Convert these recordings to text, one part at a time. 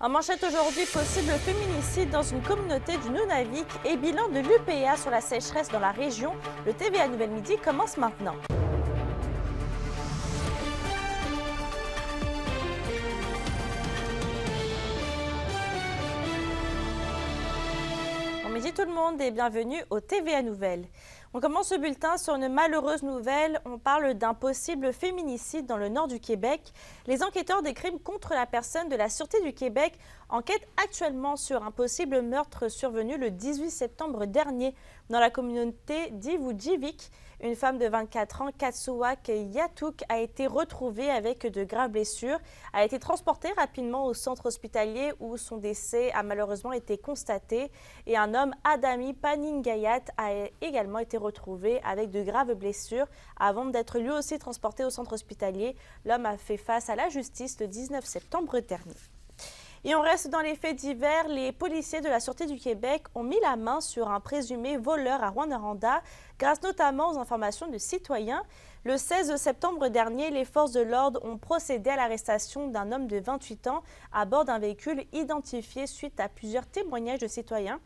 En manchette aujourd'hui, possible féminicide dans une communauté du Nunavik et bilan de l'UPA sur la sécheresse dans la région. Le TVA Nouvelle Midi commence maintenant. Bon midi tout le monde et bienvenue au TVA Nouvelles. On commence ce bulletin sur une malheureuse nouvelle. On parle d'un possible féminicide dans le nord du Québec. Les enquêteurs des crimes contre la personne de la Sûreté du Québec enquêtent actuellement sur un possible meurtre survenu le 18 septembre dernier dans la communauté d'Ivujivik. Une femme de 24 ans, Katsuak Yatuk, a été retrouvée avec de graves blessures, a été transportée rapidement au centre hospitalier où son décès a malheureusement été constaté. Et un homme, Adami Paningayat, a également été retrouvé avec de graves blessures avant d'être lui aussi transporté au centre hospitalier. L'homme a fait face à la justice le 19 septembre dernier. Et on reste dans les faits divers. Les policiers de la Sûreté du Québec ont mis la main sur un présumé voleur à Rouyn-Noranda, grâce notamment aux informations de citoyens. Le 16 septembre dernier, les forces de l'ordre ont procédé à l'arrestation d'un homme de 28 ans à bord d'un véhicule identifié suite à plusieurs témoignages de citoyens.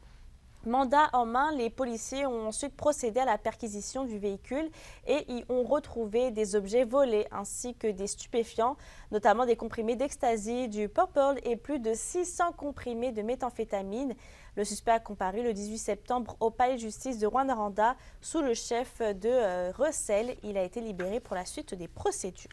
Mandat en main, les policiers ont ensuite procédé à la perquisition du véhicule et y ont retrouvé des objets volés ainsi que des stupéfiants, notamment des comprimés d'ecstasy, du purple et plus de 600 comprimés de méthamphétamine. Le suspect a comparu le 18 septembre au palais de justice de Rouyn-Noranda sous le chef de Russell. Il a été libéré pour la suite des procédures.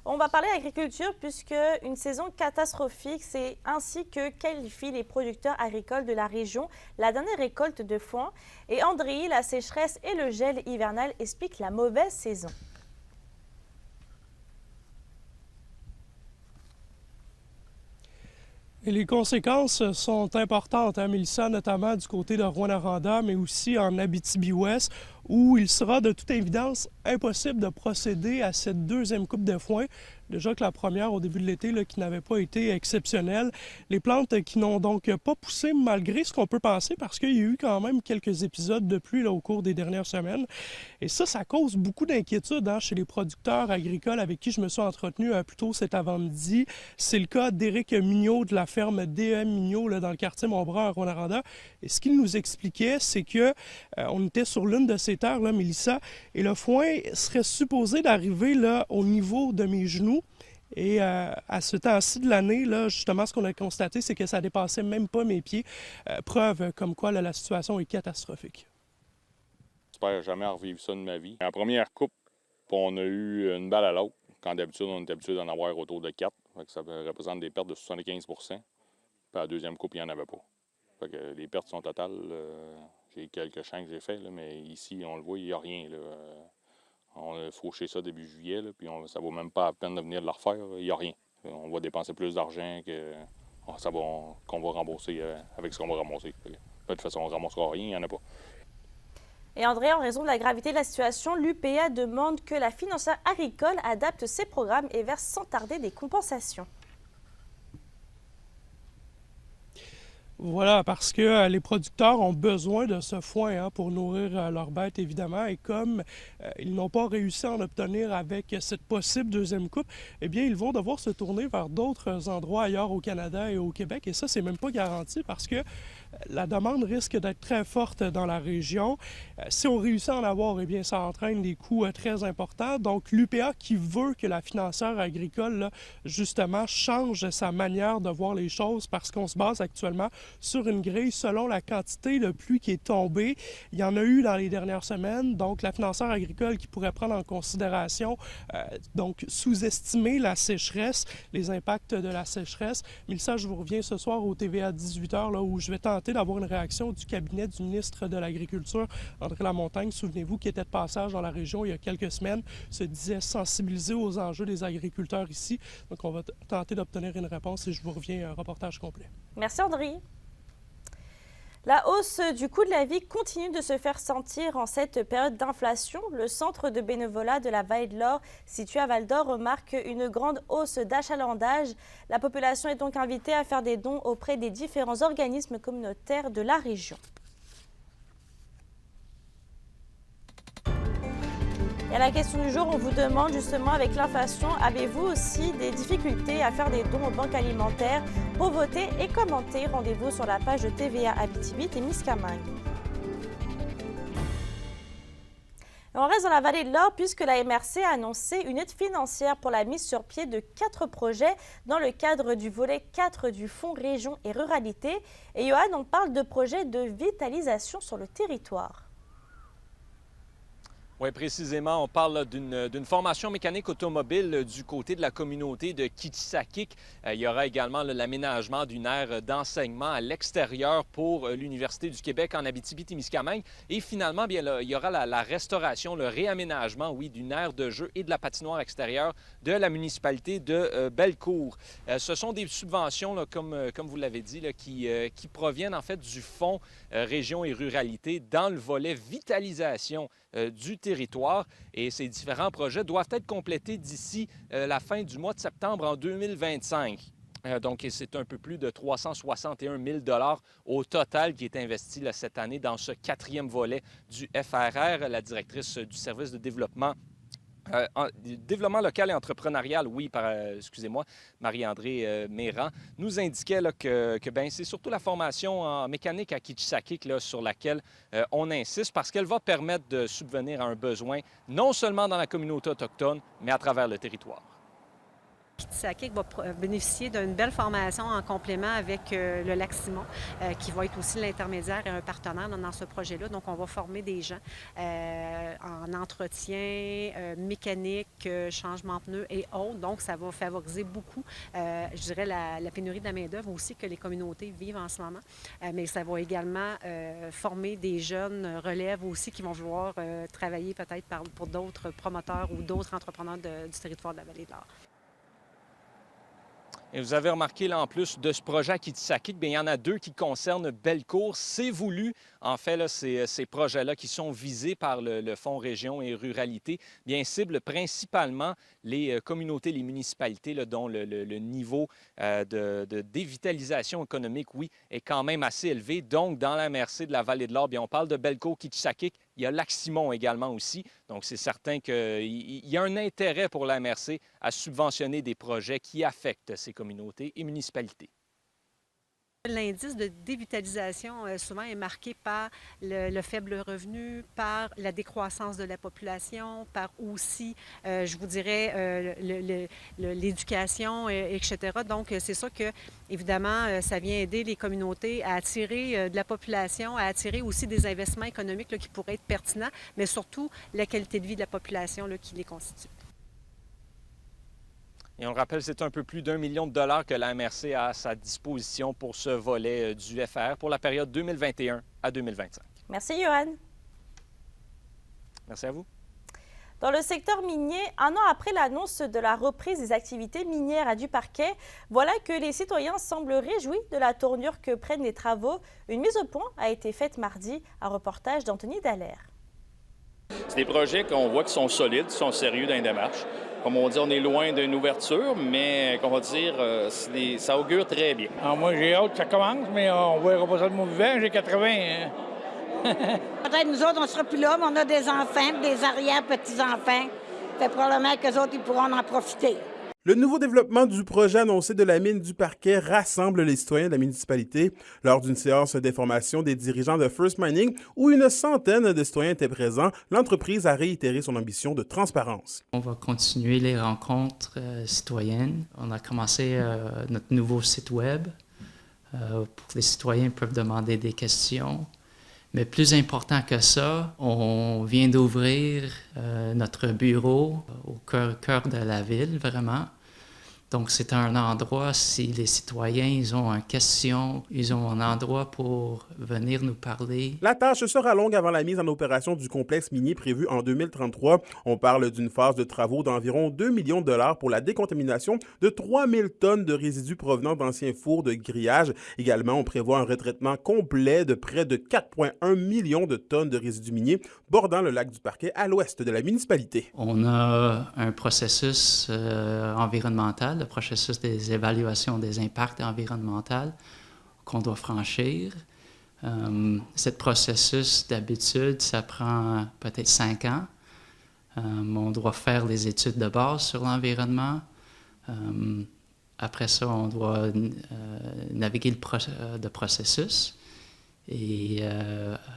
On va parler agriculture puisque une saison catastrophique, c'est ainsi que qualifient les producteurs agricoles de la région la dernière récolte de foin. Et André, la sécheresse et le gel hivernal expliquent la mauvaise saison. Et les conséquences sont importantes, hein, Mélissa, notamment du côté de Rouyn-Noranda, mais aussi en Abitibi-Ouest, où il sera de toute évidence impossible de procéder à cette deuxième coupe de foin. Déjà que la première au début de l'été, qui n'avait pas été exceptionnelle. Les plantes qui n'ont donc pas poussé malgré ce qu'on peut penser, parce qu'il y a eu quand même quelques épisodes de pluie au cours des dernières semaines. Et ça cause beaucoup d'inquiétude chez les producteurs agricoles avec qui je me suis entretenu plus tôt cet avant-midi. C'est le cas d'Éric Mignot de la ferme DM Mignot dans le quartier Montbrun à Rouyn-Noranda. Et ce qu'il nous expliquait, c'est que on était sur l'une de ces terres, Mélissa, et le foin serait supposé d'arriver au niveau de mes genoux. Et à ce temps-ci de l'année, justement, ce qu'on a constaté, c'est que ça dépassait même pas mes pieds. Preuve comme quoi la situation est catastrophique. J'espère jamais revivre ça de ma vie. En première coupe, on a eu une balle à l'autre, quand d'habitude, on est habitué d'en avoir autour de 4. Ça représente des pertes de 75 %. Puis à la deuxième coupe, il n'y en avait pas. Fait que les pertes sont totales. J'ai quelques champs que j'ai faits, mais ici, on le voit, il n'y a rien. On a fauché ça début juillet, puis ça ne vaut même pas la peine de venir le refaire. Il n'y a rien. On va dépenser plus d'argent qu'on va rembourser avec ce qu'on va ramasser. De toute façon, on ne ramassera rien, il n'y en a pas. Et André, en raison de la gravité de la situation, l'UPA demande que la financière agricole adapte ses programmes et verse sans tarder des compensations. Voilà, parce que les producteurs ont besoin de ce foin pour nourrir leurs bêtes, évidemment. Et comme ils n'ont pas réussi à en obtenir avec cette possible deuxième coupe, eh bien, ils vont devoir se tourner vers d'autres endroits ailleurs au Canada et au Québec. Et ça, c'est même pas garanti parce que la demande risque d'être très forte dans la région. Si on réussit à en avoir, eh bien, ça entraîne des coûts très importants. Donc, l'UPA qui veut que la financière agricole, justement, change sa manière de voir les choses parce qu'on se base actuellement sur une grille selon la quantité de pluie qui est tombée. Il y en a eu dans les dernières semaines. Donc, la financière agricole qui pourrait prendre en considération, donc, sous-estimer la sécheresse, les impacts de la sécheresse. Mais ça, je vous reviens ce soir au TVA 18h, où je vais tenter d'avoir une réaction du cabinet du ministre de l'Agriculture, André Lamontagne, souvenez-vous, qui était de passage dans la région il y a quelques semaines, se disait sensibiliser aux enjeux des agriculteurs ici. Donc, on va tenter d'obtenir une réponse et je vous reviens un reportage complet. Merci André. La hausse du coût de la vie continue de se faire sentir en cette période d'inflation. Le centre de bénévolat de la Vallée de l'Or, situé à Val-d'Or, remarque une grande hausse d'achalandage. La population est donc invitée à faire des dons auprès des différents organismes communautaires de la région. Et à la question du jour, on vous demande justement avec l'inflation, avez-vous aussi des difficultés à faire des dons aux banques alimentaires? Pour voter et commenter, rendez-vous sur la page de TVA Abitibi-Témiscamingue. On reste dans la vallée de l'Or puisque la MRC a annoncé une aide financière pour la mise sur pied de 4 projets dans le cadre du volet 4 du Fonds Région et Ruralité. Et Johan, on parle de projets de vitalisation sur le territoire. Oui, précisément, on parle d'une formation mécanique automobile du côté de la communauté de Kitsakik. Il y aura également l'aménagement d'une aire d'enseignement à l'extérieur pour l'Université du Québec en Abitibi-Témiscamingue. Et finalement, bien, là, il y aura la restauration, le réaménagement, oui, d'une aire de jeu et de la patinoire extérieure de la municipalité de Bellecour. Ce sont des subventions, là, comme vous l'avez dit, là, qui proviennent en fait du Fonds Région et Ruralité dans le volet vitalisation du territoire. Et ces différents projets doivent être complétés d'ici la fin du mois de septembre en 2025. Donc, c'est un peu plus de 361 000 $ au total qui est investi là, cette année dans ce 4e volet du FRR. La directrice du service de développement local et entrepreneurial, oui, excusez-moi, Marie-André Méran, nous indiquait là, que c'est surtout la formation en mécanique à Kitsakik là, sur laquelle on insiste parce qu'elle va permettre de subvenir à un besoin non seulement dans la communauté autochtone, mais à travers le territoire. Kitsakik va bénéficier d'une belle formation en complément avec le Lac-Simon, qui va être aussi l'intermédiaire et un partenaire dans ce projet-là. Donc, on va former des gens en entretien, mécanique, changement de pneus et autres. Donc, ça va favoriser beaucoup, je dirais, la pénurie de la main-d'œuvre aussi que les communautés vivent en ce moment. Mais ça va également former des jeunes relèves aussi qui vont vouloir travailler peut-être pour d'autres promoteurs ou d'autres entrepreneurs du territoire de la Vallée de l'Or. Et vous avez remarqué, là, en plus de ce projet à Kitsakik, bien, il y en a 2 qui concernent Bellecour. C'est voulu, en fait, là, ces projets-là qui sont visés par le Fonds Région et Ruralité, bien, ciblent principalement les communautés, les municipalités, là, dont le niveau de dévitalisation économique, oui, est quand même assez élevé. Donc, dans la MRC de la Vallée de l'Or, bien, on parle de Bellecour, Kitsakik. Il y a Lac-Simon également aussi. Donc, c'est certain qu'il y a un intérêt pour la MRC à subventionner des projets qui affectent ces communautés et municipalités. L'indice de dévitalisation souvent est marqué par le faible revenu, par la décroissance de la population, par aussi, je vous dirais, l'éducation, etc. Donc, c'est ça que, évidemment, ça vient aider les communautés à attirer de la population, à attirer aussi des investissements économiques là, qui pourraient être pertinents, mais surtout la qualité de vie de la population là, qui les constitue. Et on le rappelle, c'est un peu plus d'1 million de dollars que la MRC a à sa disposition pour ce volet du FR pour la période 2021 à 2025. Merci, Johan. Merci à vous. Dans le secteur minier, un an après l'annonce de la reprise des activités minières à Duparquet, voilà que les citoyens semblent réjouis de la tournure que prennent les travaux. Une mise au point a été faite mardi, un reportage d'Anthony Dallaire. C'est des projets qu'on voit qui sont solides, qui sont sérieux dans les démarches. Comme on dit, on est loin d'une ouverture, mais qu'on va dire, ça augure très bien. Alors moi, j'ai hâte que ça commence, mais on ne verra pas ça de mon vivant. J'ai 80 ans. Peut-être nous autres, on ne sera plus là, mais on a des enfants, des arrière-petits-enfants. Fait probablement qu'eux autres, ils pourront en profiter. Le nouveau développement du projet annoncé de la mine du Parquet rassemble les citoyens de la municipalité lors d'une séance d'information des dirigeants de First Mining où une centaine de citoyens étaient présents. L'entreprise a réitéré son ambition de transparence. On va continuer les rencontres citoyennes. On a commencé notre nouveau site web pour que les citoyens peuvent demander des questions. Mais plus important que ça, on vient d'ouvrir notre bureau au cœur de la ville, vraiment. Donc, c'est un endroit, si les citoyens ils ont une question, ils ont un endroit pour venir nous parler. La tâche sera longue avant la mise en opération du complexe minier prévu en 2033. On parle d'une phase de travaux d'environ 2 millions de dollars pour la décontamination de 3000 tonnes de résidus provenant d'anciens fours de grillage. Également, on prévoit un retraitement complet de près de 4,1 millions de tonnes de résidus miniers bordant le lac du Parquet à l'ouest de la municipalité. On a un processus environnemental, le processus des évaluations des impacts environnementaux qu'on doit franchir. Ce processus, d'habitude, ça prend peut-être 5 ans. On doit faire les études de base sur l'environnement. Après ça, on doit naviguer le processus. Et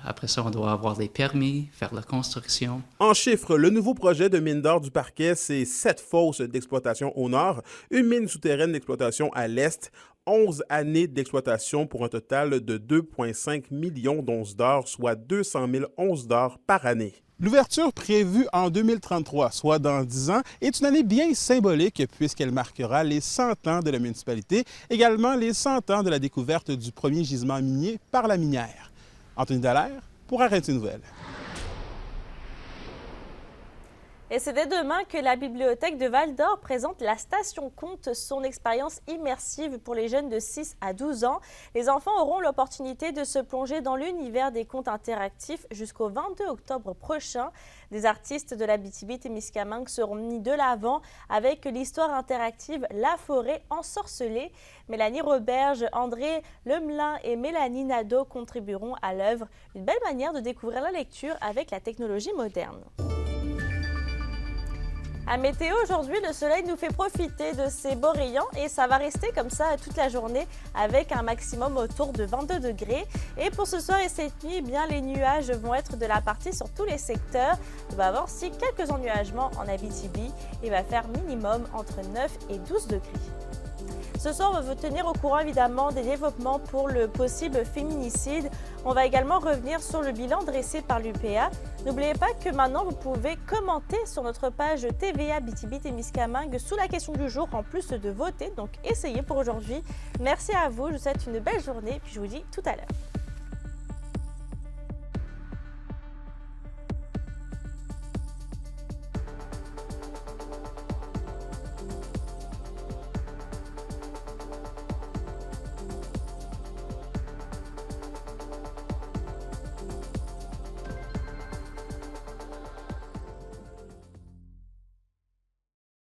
après ça, on doit avoir les permis, faire la construction. En chiffres, le nouveau projet de mine d'or du Parquet, c'est 7 fosses d'exploitation au nord, une mine souterraine d'exploitation à l'est, 11 années d'exploitation pour un total de 2,5 millions d'onces d'or, soit 200 000 onces d'or par année. L'ouverture prévue en 2033, soit dans 10 ans, est une année bien symbolique puisqu'elle marquera les 100 ans de la municipalité, également les 100 ans de la découverte du premier gisement minier par la minière. Anthony Dallaire pour RNC Nouvelles. Et c'est dès demain que la bibliothèque de Val-d'Or présente La Station Conte, son expérience immersive pour les jeunes de 6 à 12 ans. Les enfants auront l'opportunité de se plonger dans l'univers des contes interactifs jusqu'au 22 octobre prochain. Des artistes de l'Abitibi-Témiscamingue seront mis de l'avant avec l'histoire interactive La Forêt ensorcelée. Mélanie Roberge, André Lemelin et Mélanie Nadeau contribueront à l'œuvre. Une belle manière de découvrir la lecture avec la technologie moderne. À météo, aujourd'hui, le soleil nous fait profiter de ses beaux rayons et ça va rester comme ça toute la journée avec un maximum autour de 22 degrés. Et pour ce soir et cette nuit, eh bien, les nuages vont être de la partie sur tous les secteurs. Il va y avoir aussi quelques ennuagements en Abitibi et va faire minimum entre 9 et 12 degrés. Ce soir, on va vous tenir au courant évidemment des développements pour le possible féminicide. On va également revenir sur le bilan dressé par l'UPA. N'oubliez pas que maintenant, vous pouvez commenter sur notre page TVA Abitibi-Témiscamingue sous la question du jour, en plus de voter. Donc, essayez pour aujourd'hui. Merci à vous, je vous souhaite une belle journée, puis je vous dis tout à l'heure.